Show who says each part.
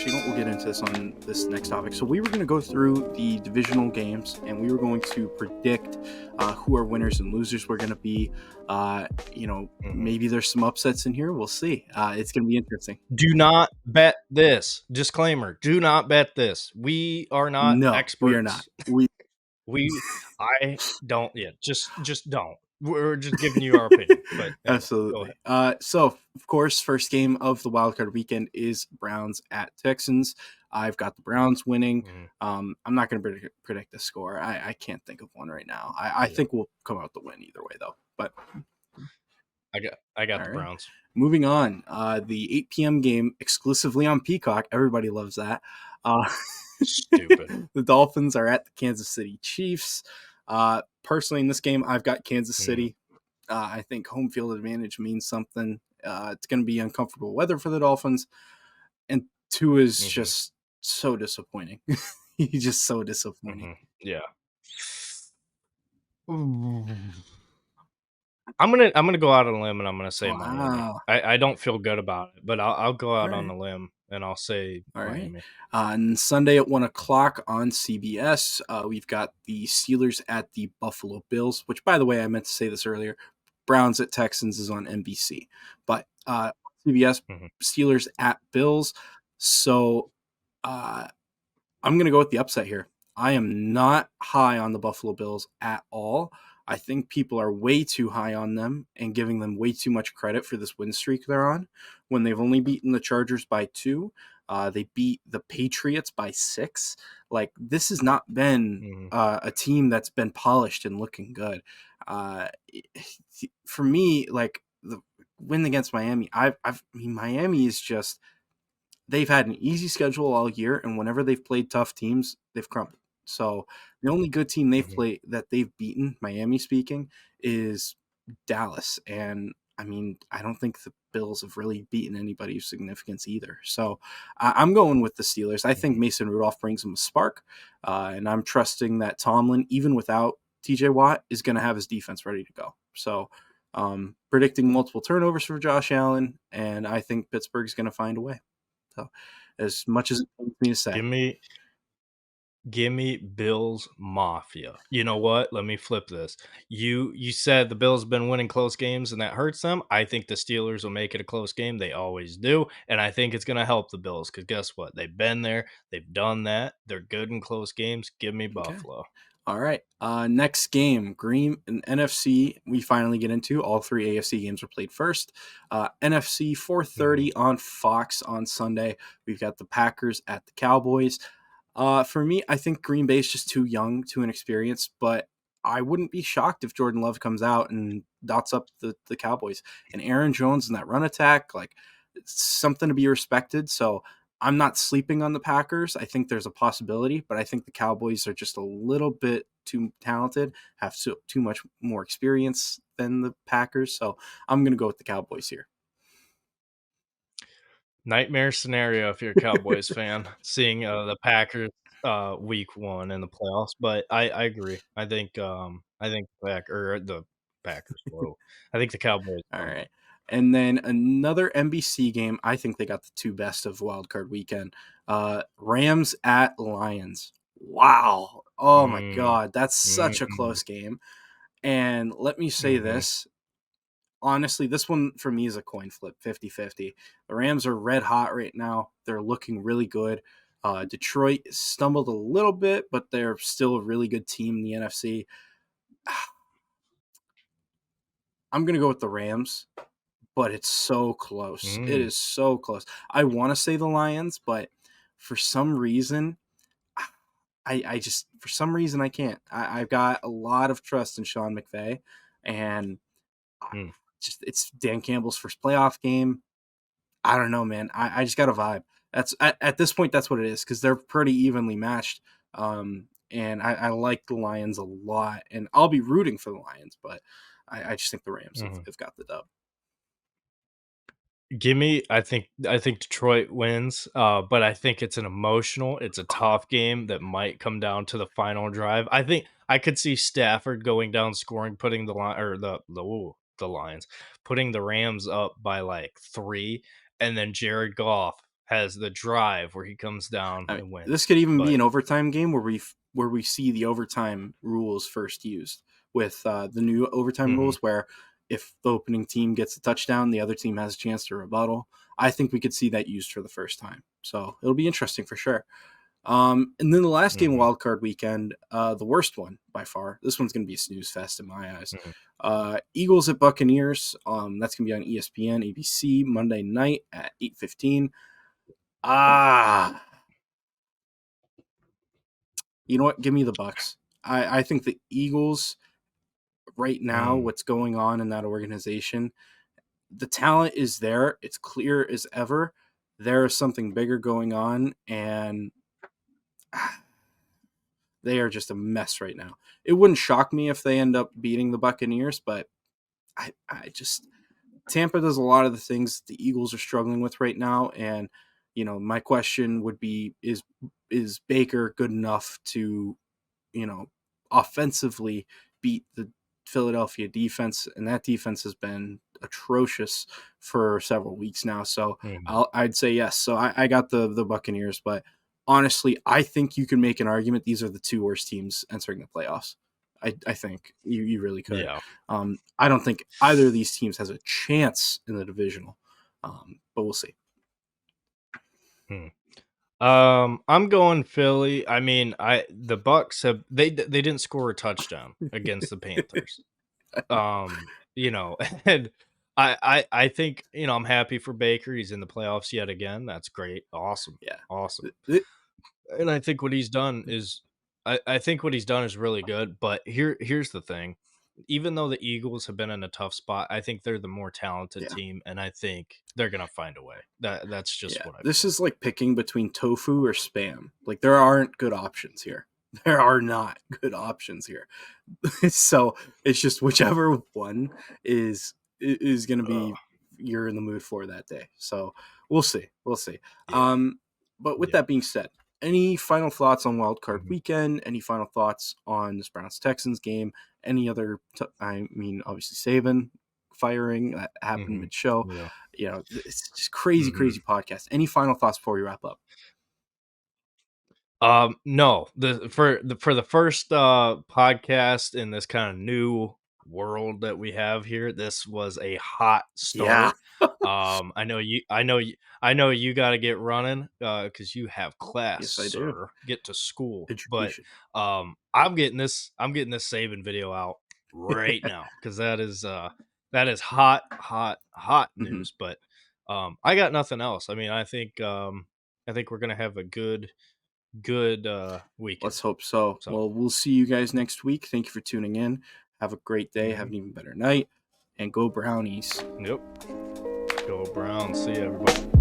Speaker 1: actually, we'll get into this on this next topic. So we were going to go through the divisional games, and we were going to predict who our winners and losers were going to be. Maybe there's some upsets in here. We'll see. It's going to be interesting.
Speaker 2: Do not bet this. Disclaimer: do not bet this. We are not experts.
Speaker 1: We are not.
Speaker 2: I don't. Yeah, just don't. We're just giving you our opinion. But anyway,
Speaker 1: absolutely. So, of course, first game of the Wildcard weekend is Browns at Texans. I've got the Browns winning. I'm not going to predict the score. I can't think of one right now. I think we'll come out the win either way, though. But
Speaker 2: I got the Browns.
Speaker 1: Moving on, the 8 p.m. game exclusively on Peacock. Everybody loves that.
Speaker 2: Stupid.
Speaker 1: The Dolphins are at the Kansas City Chiefs. Personally, in this game, I've got Kansas City. I think home field advantage means something. It's going to be uncomfortable weather for the Dolphins. And Tua is just so disappointing. He's just so disappointing.
Speaker 2: Yeah. I'm gonna go out on a limb and I'm gonna say Miami. I don't feel good about it, but I'll go out on a limb and I'll say Miami.
Speaker 1: On Sunday at 1:00 on CBS, we've got the Steelers at the Buffalo Bills. Which, by the way, I meant to say this earlier. Browns at Texans is on NBC, but CBS Steelers at Bills. So I'm gonna go with the upset here. I am not high on the Buffalo Bills at all. I think people are way too high on them and giving them way too much credit for this win streak they're on when they've only beaten the Chargers by 2. They beat the Patriots by 6. Like, this has not been a team that's been polished and looking good. For me, like, the win against Miami, Miami is just, they've had an easy schedule all year, and whenever they've played tough teams, they've crumbled. So the only good team they've played that they've beaten, Miami speaking, is Dallas. And I mean, I don't think the Bills have really beaten anybody of significance either. So I'm going with the Steelers. I think Mason Rudolph brings them a spark. And I'm trusting that Tomlin, even without TJ Watt, is going to have his defense ready to go. So predicting multiple turnovers for Josh Allen. And I think Pittsburgh's going to find a way. So as much as it pains me to say.
Speaker 2: Give me Bills Mafia. You know what? Let me flip this. You said the Bills have been winning close games and that hurts them. I think the Steelers will make it a close game. They always do. And I think it's going to help the Bills because guess what? They've been there. They've done that. They're good in close games. Give me Buffalo.
Speaker 1: All right. Next game, Green and NFC, we finally get into. All 3 AFC games are played first. NFC 4:30 on Fox on Sunday. We've got the Packers at the Cowboys. For me, I think Green Bay is just too young, too inexperienced, but I wouldn't be shocked if Jordan Love comes out and dots up the Cowboys. And Aaron Jones and that run attack, like, it's something to be respected. So I'm not sleeping on the Packers. I think there's a possibility, but I think the Cowboys are just a little bit too talented, have too much more experience than the Packers. So I'm going to go with the Cowboys here.
Speaker 2: Nightmare scenario if you're a Cowboys fan, seeing the Packers week 1 in the playoffs. But I agree. I think the Packers. Whoa. I think the Cowboys.
Speaker 1: All right. And then another NBC game. I think they got the 2 best of Wildcard weekend. Rams at Lions. Wow. Oh my God. That's such a close game. And let me say this. Honestly, this one for me is a coin flip, 50-50. The Rams are red hot right now. They're looking really good. Detroit stumbled a little bit, but they're still a really good team in the NFC. I'm going to go with the Rams, but it's so close. It is so close. I want to say the Lions, but for some reason, I can't. I've got a lot of trust in Sean McVay, and it's Dan Campbell's first playoff game. I don't know, man. I just got a vibe. That's at this point, that's what it is because they're pretty evenly matched. And I like the Lions a lot, and I'll be rooting for the Lions, but I just think the Rams have got the dub.
Speaker 2: I think Detroit wins, but I think it's it's a tough game that might come down to the final drive. I think I could see Stafford going down scoring, putting the Lions, putting the Rams up by like 3, and then Jared Goff has the drive where he comes down
Speaker 1: I mean,
Speaker 2: and
Speaker 1: this
Speaker 2: wins.
Speaker 1: could even be
Speaker 2: But
Speaker 1: an overtime game where we see the overtime rules first used with the new overtime
Speaker 2: mhm,
Speaker 1: rules, where if the opening team gets a touchdown, the other team has a chance to rebuttal. I think we could see that used for the first time, so it'll be interesting for sure. And then the last game,
Speaker 2: mhm,
Speaker 1: wild card weekend, the worst one by far. This one's going to be a snooze fest in my eyes.
Speaker 2: mhm.
Speaker 1: Eagles at Buccaneers. That's going to be on ESPN, ABC Monday night at 8:15. Ah, you know what? Give me the Bucs. I think the Eagles right now,
Speaker 2: Mm,
Speaker 1: what's going on in that organization, the talent is there. It's clear as ever. There is something bigger going on, and they are just a mess right now. It wouldn't shock me if they end up beating the Buccaneers, but I just Tampa does a lot of the things the Eagles are struggling with right now, and my question would be: Is Baker good enough to you know, offensively beat the Philadelphia defense, and that defense has been atrocious for several weeks now. So
Speaker 2: mhm.
Speaker 1: I'd say yes. So I got the Buccaneers, but honestly, I think you can make an argument these are the two worst teams entering the playoffs. I think you really could.
Speaker 2: Yeah.
Speaker 1: I don't think either of these teams has a chance in the divisional, but we'll see.
Speaker 2: Hmm. I'm going Philly. I mean, I the Bucks have they didn't score a touchdown against the Panthers. You know, and I think, I'm happy for Baker. He's in the playoffs yet again. That's great. Awesome.
Speaker 1: Yeah.
Speaker 2: Awesome.
Speaker 1: Th- th-
Speaker 2: And I think what he's done is I think what he's done is really good. But here's the thing. Even though the Eagles have been in a tough spot, I think they're the more talented
Speaker 1: yeah.
Speaker 2: team, and I think they're gonna find a way. That's just
Speaker 1: Yeah,
Speaker 2: what I
Speaker 1: this
Speaker 2: feel.
Speaker 1: is like picking between tofu or spam. Like there aren't good options here. There are not good options here. So it's just whichever one is going to
Speaker 2: Ugh.
Speaker 1: be you're in the mood for that day. So we'll see. We'll see.
Speaker 2: Yeah.
Speaker 1: But with
Speaker 2: Yeah.
Speaker 1: that being said, any final thoughts on Wild Card
Speaker 2: Mhm.
Speaker 1: Weekend? Any final thoughts on this Browns Texans game? Any other? I mean, obviously Saban firing that happened
Speaker 2: Mhm.
Speaker 1: mid show.
Speaker 2: Yeah.
Speaker 1: It's just crazy,
Speaker 2: Mhm.
Speaker 1: crazy podcast. Any final thoughts before we wrap up?
Speaker 2: No, for the first podcast in this kind of new world that we have here, this was a hot
Speaker 1: Yeah.
Speaker 2: start. I know you got to get running because you have class,
Speaker 1: Yes, I do.
Speaker 2: sir. Get to school, but
Speaker 1: Education.
Speaker 2: I'm getting this saving video out right now because that is hot, hot, hot
Speaker 1: Hmm.
Speaker 2: news. But I got nothing else. I mean, I think we're gonna have a good
Speaker 1: Let's
Speaker 2: weekend.
Speaker 1: hope so.
Speaker 2: So,
Speaker 1: Well, we'll see you guys next week. Thank you for tuning in. Have a great day. Have
Speaker 2: mhm.
Speaker 1: an even better night. And go Brownies.
Speaker 2: Yep. Go Browns. See you, everybody.